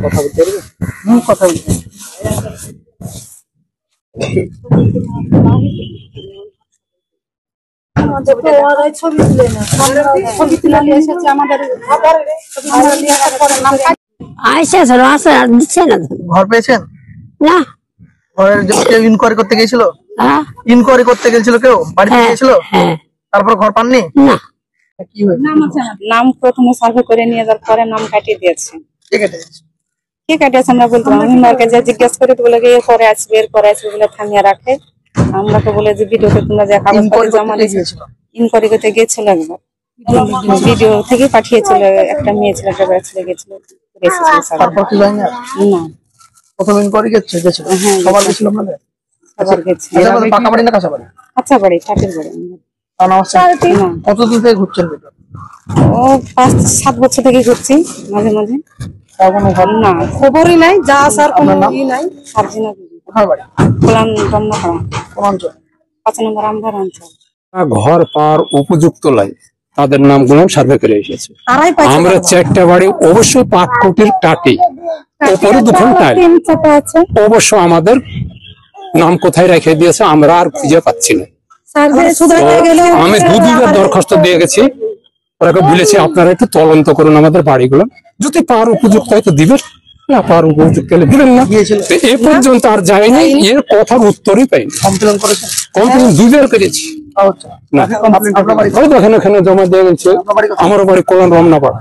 কথা বলতে পারবে? কথা বলতে ঘর পেয়েছেন না? ঘরের কেউ ইনকোয়ারি করতে গিয়েছিল? ইনকোয়ারি করতে গেছিল কেউ বাড়িতে গিয়েছিল? তারপর ঘর পাননি? না। কি হয়েছে? নাম প্রথমে সার্ভে করে নিয়ে যাওয়ার পরে নাম কাটিয়ে দিয়েছে। কে কেটেছে? কে কাটিয়েছে আমরা বলতে পারবো। মেম্বারকে যা জিজ্ঞেস করে তো বলে এরপরে আসবে বলে থামিয়ে রাখে। আমরা তো বলে যে ভিডিওতে তোমরা যে কাগজপত্র জমা দিয়েছিল, ইনকোয়ারি করতে গিয়েছিল একবার, ভিডিও থেকে পাঠিয়েছিল। একটা মেয়ে ছিল, একটা বেড়া ছেলে গেছিল। তারপর কি জানি না না, প্রথম ইনকোয়ারি গেছিল? হ্যাঁ, সবার গেছিল আপনাদের? সবার গেছে। পাকা বাড়ি না কাঁচা বাড়ি? আচ্ছা বাড়ি, ঠাটের বাড়ি। কতদিন থেকে ঘুরছেন? ও 5-7 বছর থেকে ঘুরছি মাঝে মাঝে। না খবরই নাই, যা আসার কোনো ই নাই। সার্জিনা কোথায় বাড়ি? কোলান রমনাপাড়া, কোন অঞ্চল? 5 নম্বর আমদার অঞ্চল। ঘর পাওয়ার উপযুক্ত লাই তাদের নামগুলো সার্ভে করে এসেছে। আমরা 4টা বাড়ি অবশ্যই 5 কোটির টাটি, ওপরে 2 টাইল, অবশ্য আমাদের নাম কোথায় রেখে দিয়েছে আমরা আর খুঁজে পাচ্ছি না। আমি 2 দরখাস্ত দিয়ে গেছি, ওরাকে বলেছি আপনারা একটু তদন্ত করুন আমাদের বাড়িগুলো, যদি পাওয়ার উপযুক্ত হয় তো দিবেন, না পাওয়ার উপযুক্ত হলে দিবেন না। এ পর্যন্ত আর যায়নি, এর কথার উত্তরই পাইনি। কমপ্লেন করেছেন? কমপ্লেন 2 বার করেছি। আচ্ছা, না, ওখানে জমা দিয়ে গেছে। আমার বাড়ি কোলান রমনাপাড়া।